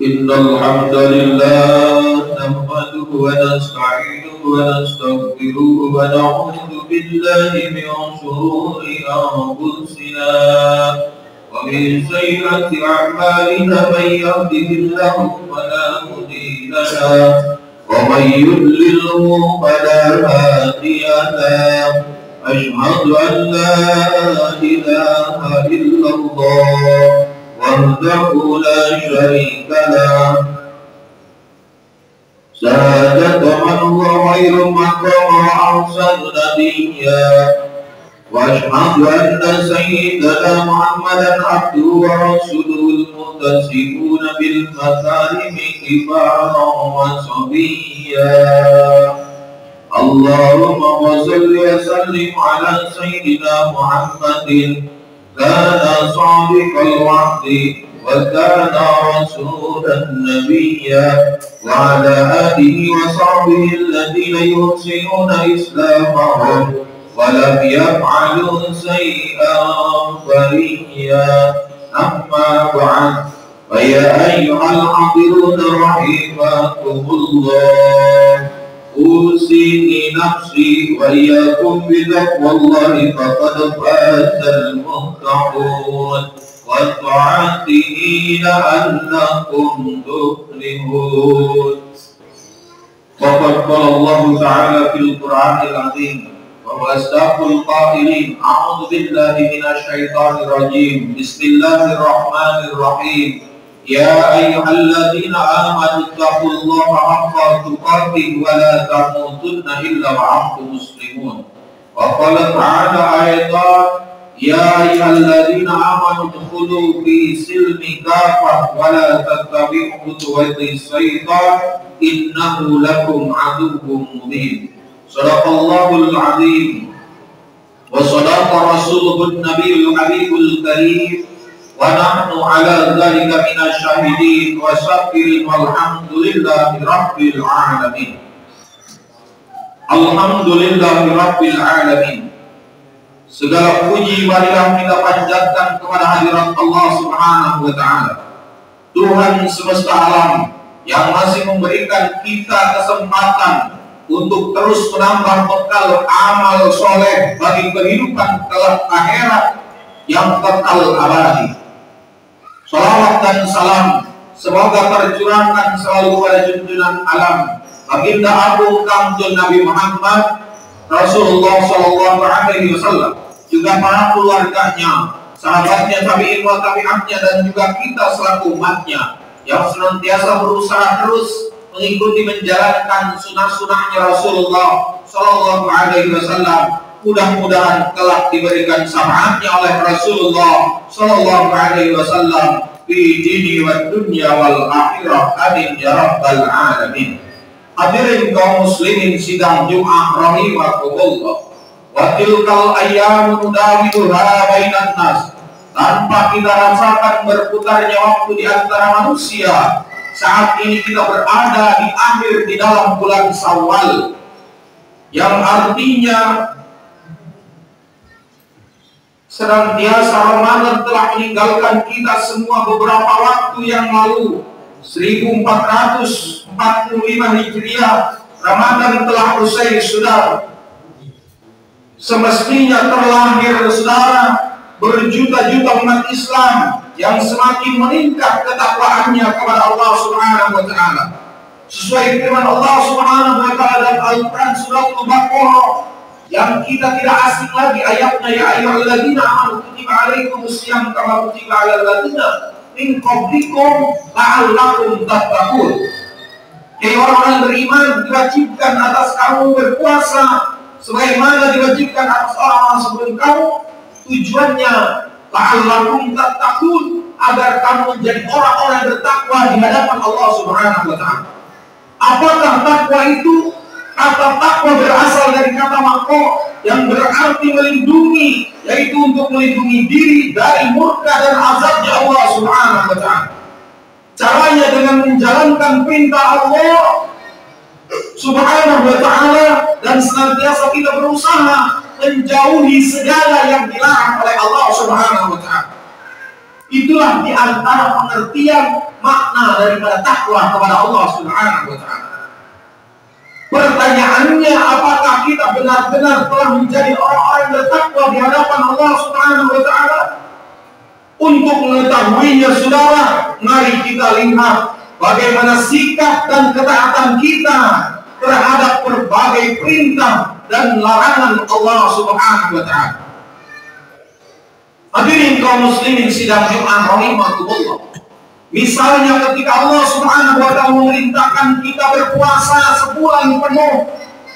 إن الحمد لله نحمده ونستعينه ونستغفره ونعوذ بالله من شرور أنفسنا ومن سيئات أعمالنا من يهده الله فلا مضل له ومن يضلله فلا هادي له أشهد أن لا إله إلا الله وحده لا شريك له شهادة من هو خير مقام وأحسن نبيا وأشهد أن سيدنا محمدا عبده ورسوله المتصفون بالمكارم كفارا وصبيا اللهم صل وسلم على سيدنا محمد كان صادق الوعد وكان رسولا نبيا وعلى آله وصحبه الذين يحسنون إسلامهم ولم يفعلوا شيئا فريا أما بعد فيا أيها الحاضرون رحمكم الله أوصيني نفسي وإياكم بتقوى الله فقد فاز المتقون وطاعته لعلكم تفلحون. وقد قال الله تعالى في القرآن العظيم وهو أصدق القائلين أعوذ بالله من الشيطان الرجيم بسم الله الرحمن الرحيم يا أيها الذين آمنوا اتقوا الله حق تقاته ولا تموتن إلا وأنتم مسلمون. وقال تعالى أيضا يا أيها الذين آمنوا ادخلوا في سلم كافة ولا تتبعوا خطوات الشيطان إنه لكم عدو مبين. صدق الله العظيم وصدق رسوله النبي الحبيب الكريم ونحن على ذلك من الشاهدين والشاكرين والحمد لله رب العالمين. Alhamdulillahi rabbil alamin. Segala puji marilah kita panjatkan kepada hadirat Allah Subhanahu wa taala, Tuhan semesta alam yang masih memberikan kita kesempatan untuk terus menambah bekal amal soleh bagi kehidupan kelak akhirat yang kekal abadi. Salawat dan salam semoga tercurahkan selalu pada junjungan alam baginda agung kanjeng Nabi Muhammad Rasulullah Sallallahu Alaihi Wasallam, juga para keluarganya, sahabatnya, tabi'in wa tabi'atnya, dan juga kita selaku umatnya yang senantiasa berusaha terus mengikuti menjalankan sunnah-sunnahnya Rasulullah Sallallahu Alaihi Wasallam. Mudah-mudahan kelak diberikan syafaatnya oleh Rasulullah Sallallahu Alaihi Wasallam di dini wa dunya wal akhirah. Amin ya rabbal alamin. Hadirin kaum muslimin sidang Jumat rahimakumullah. Wa tilkal ayyamu nudawiluha bainan nas. Tanpa kita rasakan berputarnya waktu di antara manusia, saat ini kita berada di dalam bulan Syawal, yang artinya senantiasa Ramadan telah meninggalkan kita semua beberapa waktu yang lalu. 1445 Hijriah, Ramadan telah usai, saudara. Semestinya terlahir, saudara, berjuta-juta umat Islam yang semakin meningkat ketakwaannya kepada Allah Subhanahu wa taala. Sesuai firman Allah Subhanahu wa taala dalam Al-Qur'an surat Al-Baqarah yang kita tidak asing lagi ayatnya, ya ayyuhalladzina amanu kutiba alaikumusiyam kama kutiba alal ladzina min qablikum la'allakum tattaqun. Hai orang-orang beriman, diwajibkan atas kamu berpuasa sebagaimana diwajibkan atas orang-orang sebelum kamu. Tujuannya la'allakum tattaqun, agar kamu menjadi orang-orang yang bertakwa di hadapan Allah Subhanahu wa taala. Apakah takwa itu? Kata takwa berasal dari kata maqo yang berarti melindungi, yaitu untuk melindungi diri dari murka dan azabnya Allah Subhanahu wa taala. Caranya dengan menjalankan perintah Allah Subhanahu wa taala dan senantiasa kita berusaha menjauhi segala yang dilarang oleh Allah Subhanahu wa taala. Itulah di antara pengertian makna daripada takwa kepada Allah Subhanahu wa taala. Pertanyaannya, apakah kita benar-benar telah menjadi orang-orang yang bertakwa di hadapan Allah Subhanahu wa taala? Untuk mengetahuinya, saudara, mari kita lihat bagaimana sikap dan ketaatan kita terhadap berbagai perintah dan larangan Allah Subhanahu wa taala. Hadirin kaum muslimin sidang Jumat rahimakumullah. Misalnya ketika Allah Subhanahu wa taala memerintahkan kita berpuasa sebulan penuh,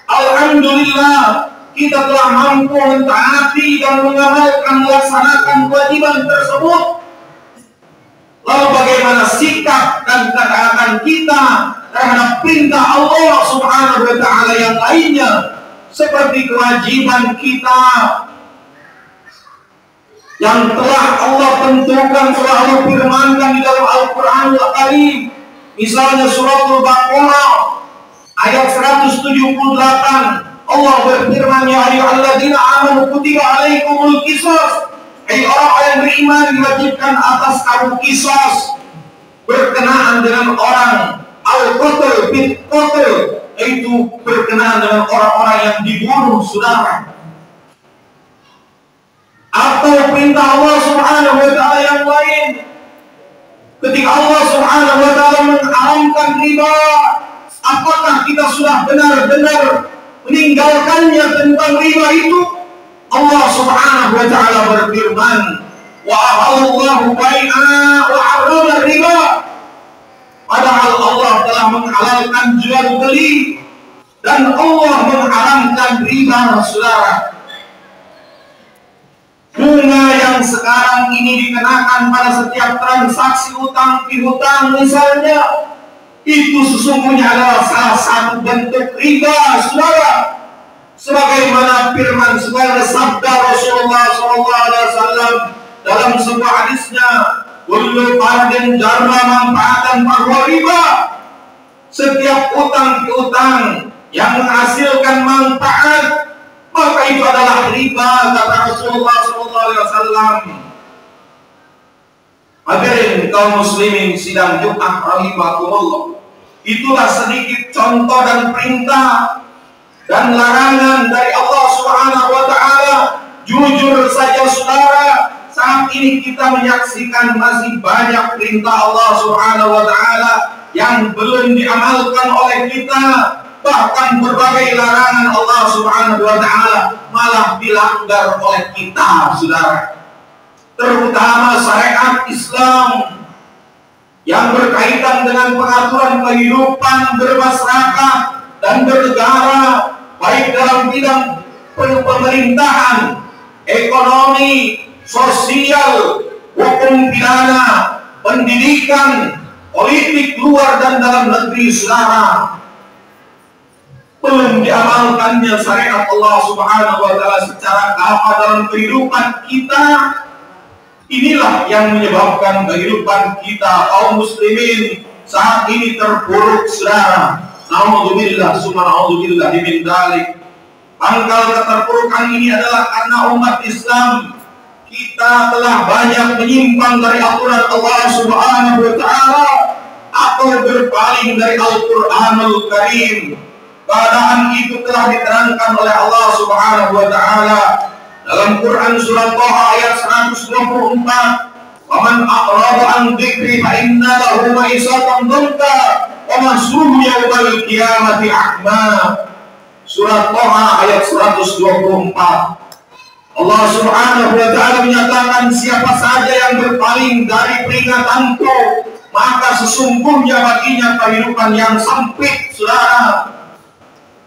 alhamdulillah kita telah mampu mentaati dan mengamalkan melaksanakan kewajiban tersebut. Lalu bagaimana sikap dan ketaatan kita terhadap perintah Allah Subhanahu wa taala yang lainnya, seperti kewajiban kita yang telah Allah tentukan, telah Allah firmankan di dalam Al-Quran Al-Karim. Misalnya surat Al-Baqarah ayat 178, Allah berfirman, ya ayyuhalladzina amanu kutiba alaikumul qisas. Hai orang yang beriman, diwajibkan atas kamu qisas, berkenaan dengan orang al-qatl bil qatl, yaitu berkenaan dengan orang-orang yang dibunuh, saudara. Atau perintah Allah Subhanahu wa taala yang lain, ketika Allah Subhanahu wa taala mengharamkan riba, apakah kita sudah benar-benar meninggalkannya tentang riba itu? Allah Subhanahu wa taala berfirman, wa ahallallahu bai'a wa harrama riba. Padahal Allah telah menghalalkan jual beli dan Allah mengharamkan riba, saudara. Bunga yang sekarang ini dikenakan pada setiap transaksi utang piutang misalnya, itu sesungguhnya adalah salah satu bentuk riba, saudara. Sebagaimana firman, sebagaimana sabda Rasulullah SAW dalam sebuah hadisnya, kullu qardin jarra manfaatan fahuwa riba. Setiap utang piutang yang menghasilkan manfaat, maka itu adalah riba, kata Rasulullah SAW. Hadirin kaum muslimin sidang Jumat rahimakumullah. Itulah sedikit contoh dan perintah dan larangan dari Allah Subhanahu wa taala. Jujur saja saudara, saat ini kita menyaksikan masih banyak perintah Allah Subhanahu wa taala yang belum diamalkan oleh kita. Bahkan berbagai larangan Allah Subhanahu wa taala malah dilanggar oleh kita, saudara. Terutama syariat Islam yang berkaitan dengan pengaturan kehidupan bermasyarakat dan bernegara, baik dalam bidang pemerintahan, ekonomi, sosial, hukum pidana, pendidikan, politik luar dan dalam negeri, saudara. Belum diamalkannya syariat Allah Subhanahu wa taala secara kafah dalam kehidupan kita. Inilah yang menyebabkan kehidupan kita kaum muslimin saat ini terpuruk, saudara. Nauzubillah summa nauzubillah min dzalik. Pangkal keterpurukan ini adalah karena umat Islam kita telah banyak menyimpang dari aturan Allah Subhanahu wa taala atau berpaling dari Al-Qur'anul Karim. Keadaan itu telah diterangkan oleh Allah Subhanahu wa taala dalam Quran surat Thaha ayat 124. Wa man a'rada an dzikri fa inna lahu ma'isatan dhanka wa mahsyurum yaumal qiyamati a'ma. Surat Thaha ayat 124. Allah Subhanahu wa taala menyatakan, siapa saja yang berpaling dari peringatanku, maka sesungguhnya baginya kehidupan yang sempit, saudara.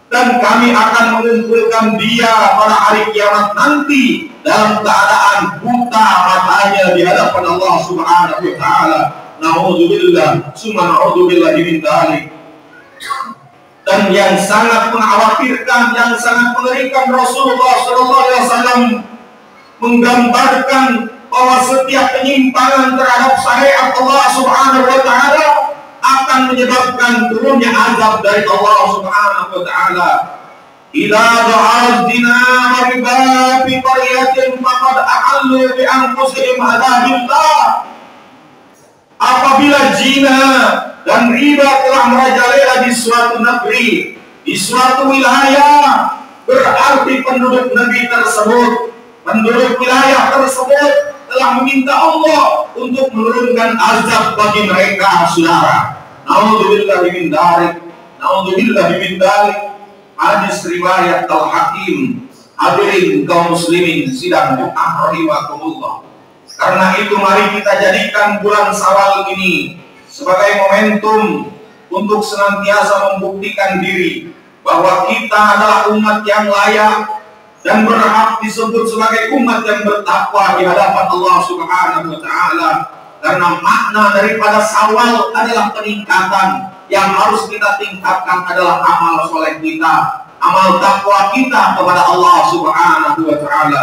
Dan kami akan mengumpulkan dia pada hari kiamat nanti dalam keadaan buta matanya di hadapan Allah Subhanahu wa taala. Nauzubillah summa nauzubillah min dzalik. Dan yang sangat mengkhawatirkan, yang sangat mengerikan, Rasulullah SAW menggambarkan bahwa setiap penyimpangan terhadap syariat Allah Subhanahu wa taala akan menyebabkan turunnya azab dari Allah Subhanahu wa taala. Idza dha'al zina wa riba fi qaryatin faqad ahallu bi anfusihim adzabillah Apabila zina dan riba telah merajalela di suatu negeri, di suatu wilayah, berarti penduduk negeri tersebut, penduduk wilayah tersebut telah meminta Allah untuk menurunkan azab bagi mereka, saudara. Naudzubillah min dzalik, naudzubillah min dzalik. Hadis riwayat Al-Hakim. Hadirin kaum muslimin sidang Jumat rahimakumullah. Karena itu mari kita jadikan bulan Syawal ini sebagai momentum untuk senantiasa membuktikan diri bahwa kita adalah umat yang layak dan berhak disebut sebagai umat yang bertakwa di hadapan Allah Subhanahu wa taala. Karena makna daripada Syawal adalah peningkatan. Yang harus kita tingkatkan adalah amal soleh kita, amal takwa kita kepada Allah Subhanahu wa taala.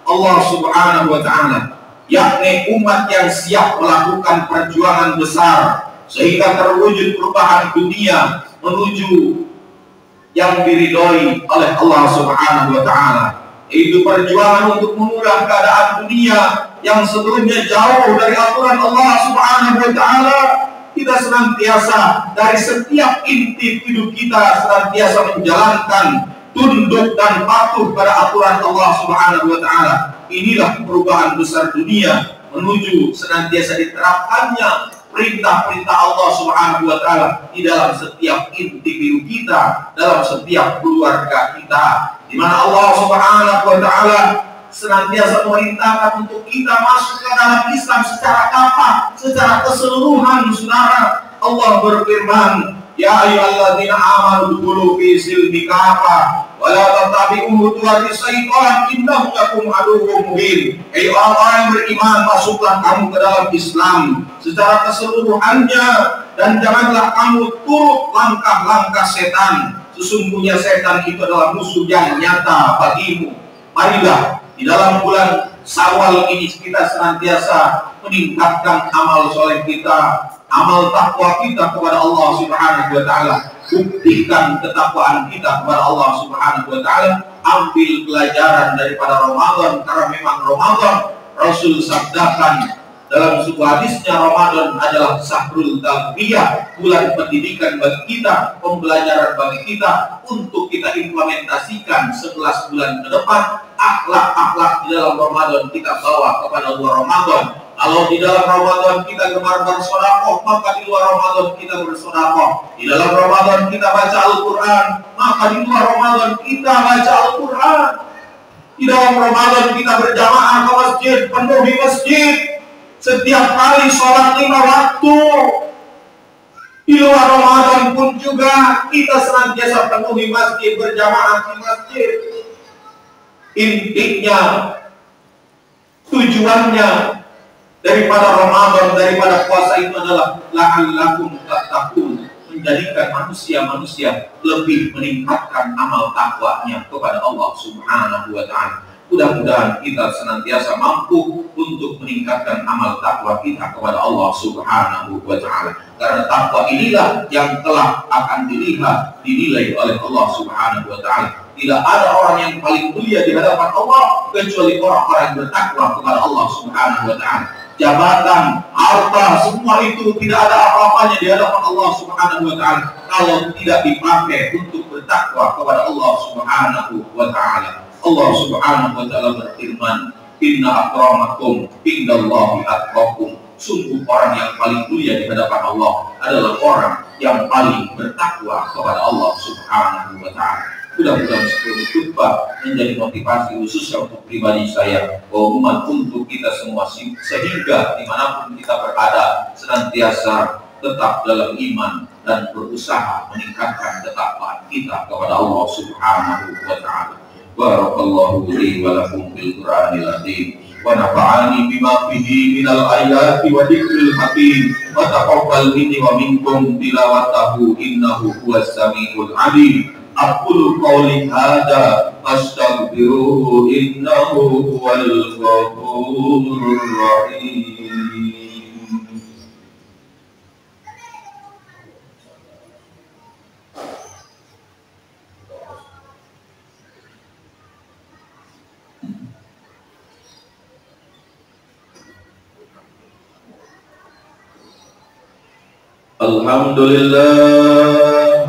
Allah Subhanahu wa taala yakni umat yang siap melakukan perjuangan besar sehingga terwujud perubahan dunia menuju yang diridhoi oleh Allah Subhanahu wa taala. Itu perjuangan untuk mengubah keadaan dunia yang sebelumnya jauh dari aturan Allah Subhanahu wa taala. Kita senantiasa dari setiap individu kita senantiasa menjalankan tunduk dan patuh pada aturan Allah Subhanahu wa taala. Inilah perubahan besar dunia menuju senantiasa diterapkannya perintah-perintah Allah Subhanahu wa taala di dalam setiap individu kita, dalam setiap keluarga kita, di mana Allah Subhanahu wa taala senantiasa memerintahkan untuk kita masuk ke dalam Islam secara kafah, secara keseluruhan, saudara. Allah berfirman, ya ayyuhalladzina amanu dkhulu fi silmi kafah wa la tattabi'u khutuwati syaitan innahu lakum aduwwun mubin. Hai orang-orang yang beriman, masuklah kamu ke dalam Islam secara keseluruhannya dan janganlah kamu turut langkah-langkah setan. Sesungguhnya setan itu adalah musuh yang nyata bagimu. Marilah di dalam bulan Syawal ini kita senantiasa meningkatkan amal soleh kita, amal takwa kita kepada Allah Subhanahu wa taala. Buktikan ketakwaan kita kepada Allah Subhanahu wa taala. Ambil pelajaran daripada Ramadan, karena memang Ramadan Rasul sabdakan dalam sebuah hadisnya, Ramadan adalah syahrul tarbiyah, bulan pendidikan bagi kita, pembelajaran bagi kita untuk kita implementasikan 11 bulan ke depan. Akhlak-akhlak di dalam Ramadan kita bawa kepada luar Ramadan. Kalau di dalam Ramadan kita gemar bersedekah, maka di luar Ramadan kita bersedekah. Di dalam Ramadan kita baca Al-Quran, maka di luar Ramadan kita baca Al-Quran. Di dalam Ramadan kita berjamaah ke masjid, penuhi masjid. Setiap kali sholat 5 waktu. Di luar Ramadan pun juga kita senantiasa penuhi masjid, berjamaah di masjid. Intinya, tujuannya daripada Ramadan, daripada puasa itu adalah la'allakum tattaqun, menjadikan manusia-manusia lebih meningkatkan amal takwanya kepada Allah Subhanahu wa taala. Mudah-mudahan kita senantiasa mampu untuk meningkatkan amal takwa kita kepada Allah Subhanahu wa taala. Karena takwa inilah yang telah akan dinilai oleh Allah Subhanahu wa taala. Tidak ada orang yang paling mulia di hadapan Allah kecuali orang-orang yang bertakwa kepada Allah Subhanahu wa taala. Jabatan, harta, semua itu tidak ada apa-apanya di hadapan Allah Subhanahu wa taala kalau tidak dipakai untuk bertakwa kepada Allah Subhanahu wa taala. Allah Subhanahu wa taala berfirman, inna akramakum indallahi atqakum. Sungguh orang yang paling mulia di hadapan Allah adalah orang yang paling bertakwa kepada Allah Subhanahu wa taala. Mudah-mudahan sebelum khutbah menjadi motivasi khususnya untuk pribadi saya, umat untuk kita semua, sehingga dimanapun kita berada senantiasa tetap dalam iman dan berusaha meningkatkan ketakwaan kita kepada Allah Subhanahu wa taala. Barakallahu li wa lakum bil Qur'anil azim wa nafa'ani bima fihi minal ayati wa dzikril hakim wa taqabbal minni wa minkum tilawatahu innahu huwas samiul alim. Aqulu qawli hadza astaghfiruhu innahu huwal ghafurur rahim. Alhamdulillah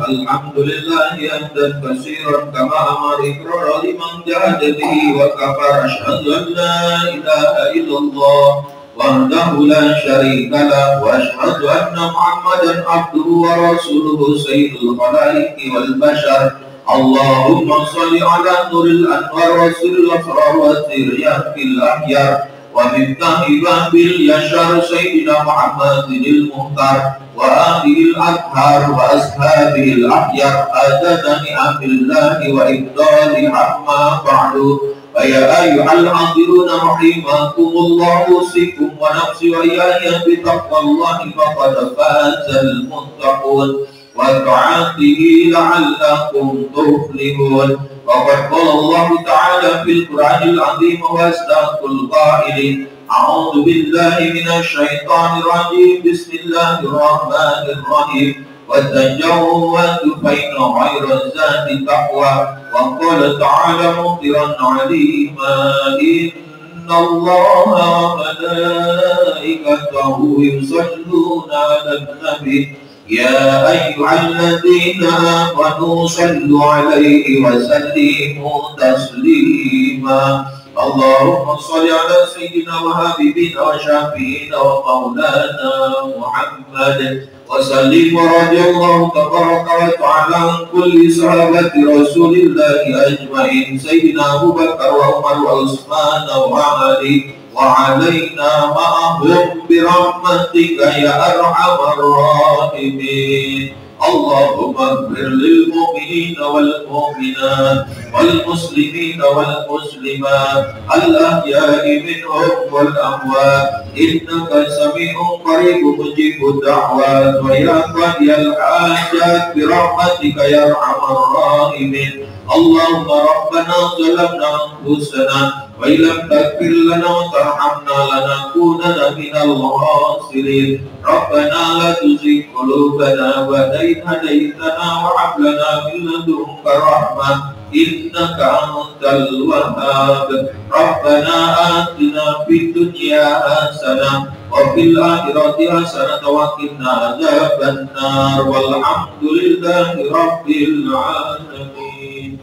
hamdan katsiran kama amara iqrar liman jahada bihi wa kafara asyhadu an la ilaha illallah wahdahu la syarika lah wa asyhadu anna Muhammadan abduhu wa rasuluhu sayyidul khalaiqi wal bashar. Allahumma shalli ala nuril anwar wa sirril asrar wa sirriyakil ahyar wa miftahi babil yashar sayyidina Muhammadil muhtar wa alihil athhar wa ashabil ahyar adada ni'amillahi wa ibdali amma ba'du. Ya ayyuhal hadiruna rahimakumullah usikum wa nafsi wa iyaya bitaqwallahi faqad fazal muttaqun wa ta'atihi la'allakum tuflihun. Waqad qala Allah ta'ala fil Qur'anil 'azim wa asdaqul qa'ilin a'udzu billahi minasy syaithanir rajim bismillahir rahmanir rahim وَتَجَوَّزُ فَإِنَّ غَيْرَ الزَّادِ تَقْوَى وَقَالَ تَعَالَى مُخْبِرًا عَلِيمًا إِنَّ اللَّهَ وَمَلَائِكَتَهُ يُصَلُّونَ عَلَى النَّبِيِّ يَا أَيُّهَا الَّذِينَ آمَنُوا صَلُّوا عَلَيْهِ وَسَلِّمُوا تَسْلِيمًا. اللهم صل على سيدنا وحبيبنا وشفيعنا ومولانا محمد وسلم ورضي الله تبارك وتعالى عن كل صحابة رسول الله أجمعين سيدنا أبو بكر وعمر وعثمان وعلي وعلينا معهم برحمتك يا أرحم الراحمين. اللهم اغفر للمؤمنين والمؤمنات والمسلمين والمسلمات الأحياء منهم والأموات إنك سميع قريب مجيب الدعوات ويا قاضي الحاجات برحمتك يا أرحم الراحمين. اللهم ربنا ظلمنا أنفسنا وإن لم تغفر لنا وترحمنا لنكونن من الخاسرين. ربنا لا تزغ قلوبنا بعد إذ هديتنا وهب لنا من لدنك رحمة إنك أنت الوهاب. ربنا آتنا في الدنيا حسنة وفي الآخرة حسنة وقنا عذاب النار والحمد لله رب العالمين.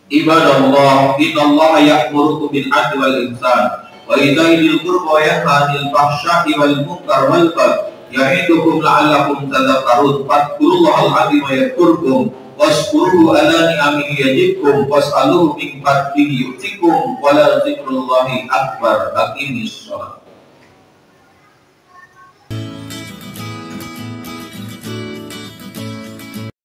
Ibadallah, innallaha ya'murukum bil 'adli wal ihsan wa ita'i dzil qurba wa yanha 'anil fahsya'i wal munkar wal baghi ya'idukum la'allakum tadhakkarun. Fadhkurullahal 'azima yadhkurkum washkuruhu 'ala ni'amihi yazidkum was'aluhu min fadlihi yu'tikum wa la dzikrullahi akbar. Aqimis shalah.